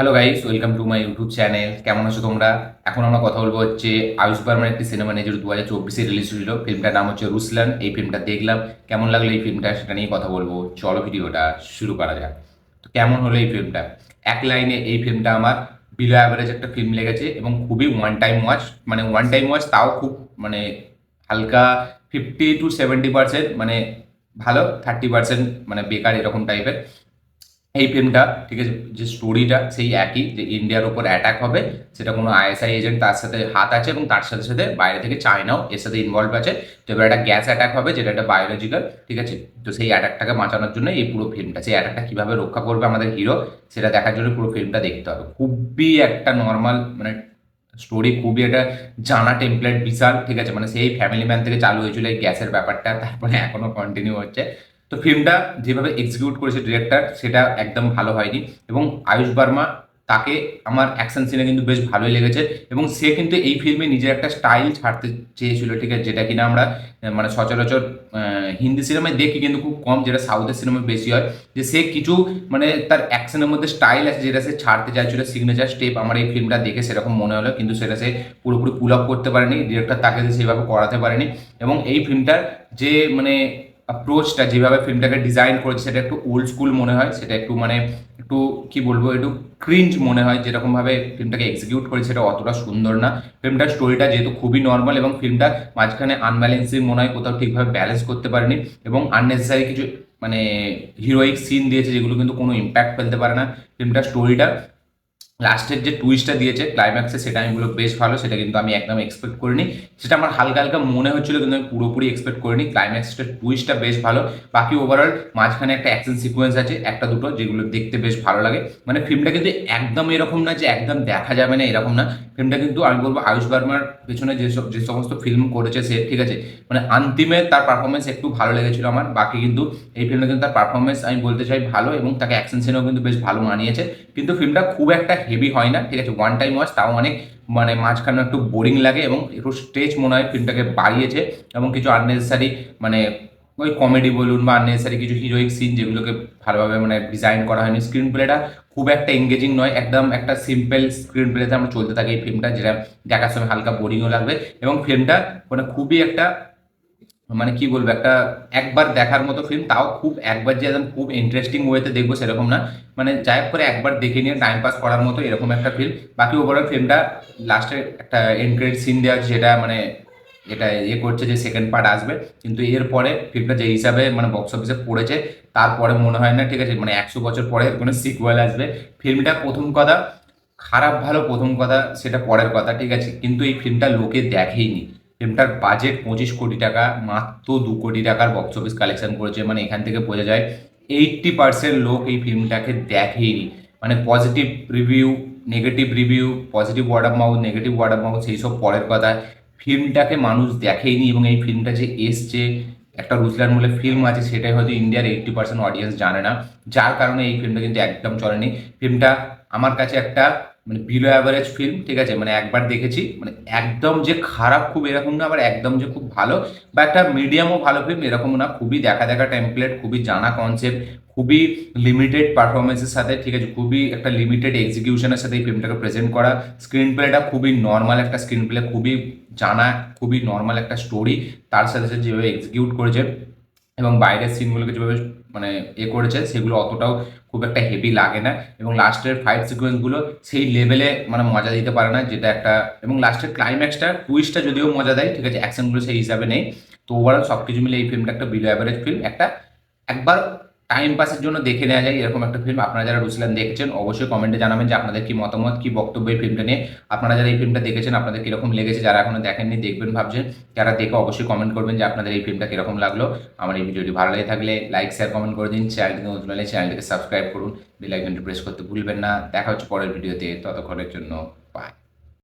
Hello guys, welcome to my YouTube channel. কেমন আছো তোমরা? এখন আমরা কথা বলবো হচ্ছে আয়ুষ বার্মার একটি সিনেমা নিয়ে, যেটা 2024-এ রিলিজ হয়েছিল। ফিল্মটার নাম হচ্ছে রুসলান। এই ফিল্মটা দেখলাম, কেমন লাগলো এই ফিল্মটা সেটা নিয়ে কথা বলবো। চলো ভিডিওটা শুরু করা যাক। তো কেমন হলো এই ফিল্মটা? এক লাইনে এই ফিল্মটা আমার বিলো অ্যাভারেজ একটা ফিল্ম লেগেছে এবং খুবই ওয়ান টাইম ওয়াচ। মানে ওয়ান টাইম ওয়াচ, তাও খুব মানে হালকা 50-70% মানে ভালো, 30% মানে বেকার, এরকম টাইপের এই ফিল্মটা। ঠিক আছে, যে স্টোরিটা সেই একই, যে ইন্ডিয়ার উপর অ্যাটাক হবে, সেটা কোনো আইএসআই এজেন্ট তার সাথে হাত আছে এবং তার সাথে সাথে বাইরে থেকে চায়নাও এর সাথে ইনভলভ আছে। তো এবার একটা গ্যাস অ্যাটাক হবে, যেটা একটা বায়োলজিক্যাল। ঠিক আছে, তো সেই অ্যাটাকটাকে বাঁচানোর জন্য এই পুরো ফিল্মটা, সেই অ্যাটাকটা কীভাবে রক্ষা করবে আমাদের হিরো, সেটা দেখার জন্য পুরো ফিল্মটা দেখতে হবে। খুবই একটা নর্মাল মানে স্টোরি, খুবই একটা জানা টেমপ্লেট বিশাল। ঠিক আছে, মানে সেই ফ্যামিলি ম্যান থেকে চালু হয়েছিল এই গ্যাসের ব্যাপারটা, তারপরে এখনো কন্টিনিউ হচ্ছে। তো ফিল্মটা যেভাবে এক্সিকিউট করেছে ডিরেক্টর, সেটা একদম ভালো হয়নি। এবং আয়ুষ বার্মা, তাকে আমার অ্যাকশন সিনে কিন্তু বেশ ভালোই লেগেছে। এবং সে কিন্তু এই ফিল্মে নিজের একটা স্টাইল ছাড়তে চেয়েছিল। ঠিক আছে, যেটা কিনা আমরা মানে সচরাচর হিন্দি সিনেমায় দেখি কিন্তু খুব কম, যেটা সাউথের সিনেমায় বেশি হয়। যে সে কিছু মানে তার অ্যাকশনের মধ্যে স্টাইল আছে, যেটা সে ছাড়তে চাইছিল, সিগনেচার স্টেপ। আমার এই ফিল্মটা দেখে সেরকম মনে হলো, কিন্তু সেটা সে পুরোপুরি পুল আপ করতে পারেনি, ডিরেক্টর তাকে সেভাবে করাতে পারেনি। এবং এই ফিল্মটার যে মানে অ্যাপ্রোচটা, যেভাবে ফিল্মটাকে ডিজাইন করেছে, সেটা একটু ওল্ড স্কুল মনে হয়। সেটা একটু মানে একটু কি বলবো, একটু ক্রিঞ্জ মনে হয়। যেরকমভাবে ফিল্মটাকে এক্সিকিউট করেছে, সেটা অতটা সুন্দর না। ফিল্মটার স্টোরিটা যেহেতু খুবই নর্মাল, এবং ফিল্মটা মাঝখানে আনব্যালেন্সিং মনে হয়, কোথাও ঠিকভাবে ব্যালেন্স করতে পারেনি। এবং আননেসেসারি কিছু মানে হিরোইক সিন দিয়েছে, যেগুলো কিন্তু কোনো ইম্প্যাক্ট ফেলতে পারে না ফিল্মটার স্টোরিটা। লাস্টের যে টুইস্টটা দিয়েছে ক্লাইম্যাক্সে, সেটা আমি বলবো বেশ ভালো। সেটা কিন্তু আমি একদম এক্সপেক্ট করিনি। সেটা আমার হালকা হালকা মনে হচ্ছিল, কিন্তু আমি পুরোপুরি এক্সপেক্ট করিনি। ক্লাইম্যাক্সটা টুইস্টটা বেশ ভালো। বাকি ওভারঅল মাঝখানে একটা অ্যাকশন সিকোয়েন্স আছে একটা দুটো, যেগুলো দেখতে বেশ ভালো লাগে। মানে ফিল্মটা কিন্তু একদম এরকম না যে একদম দেখা যাবে না, এরকম না। ফিল্মটা কিন্তু আমি বলবো আয়ুষ বার্মার পেছনে যে সমস্ত ফিল্ম করেছে সে, ঠিক আছে, মানে আন্তিমে তার পারফরমেন্স একটু ভালো লেগেছিল আমার। বাকি কিন্তু এই ফিল্মে কিন্তু তার পারফরমেন্স আমি বলতে চাই ভালো, এবং তাকে অ্যাকশন সিনেও কিন্তু বেশ ভালো মানিয়েছে। কিন্তু ফিল্মটা খুব একটা হেভি হয় না। ঠিক আছে, ওয়ান টাইম ওয়াচ, তাও অনেক মানে মাঝখানে একটু বোরিং লাগে এবং একটু স্ট্রেচ মনে হয় ফিল্মটাকে বাড়িয়েছে। এবং কিছু আননেসেসারি মানে ওই কমেডি বলুন বা আননেসেসারি কিছু হিরোইক সিন, যেগুলোকে ভালোভাবে মানে ডিজাইন করা হয়নি। স্ক্রিন প্লেটা খুব একটা এঙ্গেজিং নয়, একদম একটা সিম্পল স্ক্রিন প্লেতে আমরা চলতে থাকি এই ফিল্মটা, যেটা দেখার সময় হালকা বোরিংও লাগবে। এবং ফিল্মটা মানে খুবই একটা মানে কি বলবো, একটা একবার দেখার মতো ফিল্ম, তাও খুব একবার যে একদম খুব ইন্টারেস্টিং ওয়েতে দেখবো সেরকম না। মানে যাই হোক করে একবার দেখে নিয়ে টাইম পাস করার মতো এরকম একটা ফিল্ম। বাকি ওভারঅল ফিল্মটা লাস্টে একটা এন্ড ক্রেডিট সিন দেওয়া আছে, যেটা মানে এটা করছে যে সেকেন্ড পার্ট আসবে। কিন্তু এরপরে ফিল্মটা যে হিসাবে মানে বক্স অফিসে পড়েছে, তারপরে মনে হয় না, ঠিক আছে, মানে 100 বছর পরে কোনো সিকুয়েল আসবে। ফিল্মটা প্রথম কথা খারাপ ভালো, প্রথম কথা সেটা পরের কথা, ঠিক আছে, কিন্তু এই ফিল্মটা লোকে দেখেইনি। ফিল্মটার বাজেট 25 কোটি টাকা, মাত্র 2 কোটি টাকার বক্স অফিস কালেকশন করেছে। মানে এখান থেকে বোঝা যায় 80% লোক এই ফিল্মটাকে দেখেইনি। মানে positive review, negative review, positive word of mouth, negative word of mouth, সেই সব পরের কথা। ফিল্মটাকে মানুষ দেখেইনি। এবং এই ফিল্মটা যে এসছে, একটা রুসলান বলে ফিল্ম আছে, সেটাই হয়তো ইন্ডিয়ার 80% অডিয়েন্স জানে না। যার কারণে এই ফিল্মটা কিন্তু একদম চলেনি। ফিল্মটা আমার কাছে একটা মানে বিলো অ্যাভারেজ ফিল্ম। ঠিক আছে, মানে একবার দেখেছি, মানে একদম যে খারাপ খুব এরকম না, আবার একদম যে খুব ভালো বা একটা মিডিয়ামও ভালো ফিল্ম এরকম না। খুবই দেখা দেখা টেমপ্লেট, খুবই জানা কনসেপ্ট, খুবই লিমিটেড পারফরমেন্সের সাথে, ঠিক আছে, খুবই একটা লিমিটেড এক্সিকিউশনের সাথে এই ফিল্মটাকে প্রেজেন্ট করা। স্ক্রিন প্লেটা খুবই নর্মাল একটা স্ক্রিন প্লে, খুবই জানা, খুবই নর্মাল একটা স্টোরি। তার সাথে সাথে যেভাবে এক্সিকিউট করেছে এবং বাইরের সিনগুলোকে যেভাবে মানে করেছে, সেগুলো অতটাও খুব একটা হেভি লাগে না। এবং লাস্টের ফাইট সিকোয়েন্সগুলো সেই লেভেলে মানে মজা দিতে পারে না, যেটা একটা। এবং লাস্টের ক্লাইম্যাক্সটা টুইস্টটা যদিও মজা দেয়, ঠিক আছে, অ্যাকশনগুলো সেই হিসাবে নেই। তো ওভারঅল সব কিছু মিলে এই ফিল্মটা একটা বিলো অ্যাভারেজ ফিল্ম, একটা একবার টাইম পাসের জন্য দেখে নেওয়া যায় এরকম একটা ফিল্ম। আপনারা যারা রুসলান দেখেছেন, অবশ্যই কমেন্টে জানাবেন যে আপনাদের কি মতামত, কি বক্তব্য এই ফিল্মটা নিয়ে। আপনারা যারা এই ফিল্মটা দেখেছেন, আপনাদের কিরকম লেগেছে, যারা এখনো দেখেননি দেখবেন ভাবছেন, যারা দেখে অবশ্যই কমেন্ট করবেন যে আপনাদের এই ফিল্মটা কিরকম লাগলো। আমার এই ভিডিওটি ভালো লেগে থাকলে লাইক শেয়ার কমেন্ট করে দিন। চ্যানেলটিকে নতুন হলে চ্যানেলটিকে সাবস্ক্রাইব করুন, বেল আইকনটি প্রেস করতে ভুলবেন না। দেখা হচ্ছে পরের ভিডিওতে, ততক্ষণের জন্য বাই।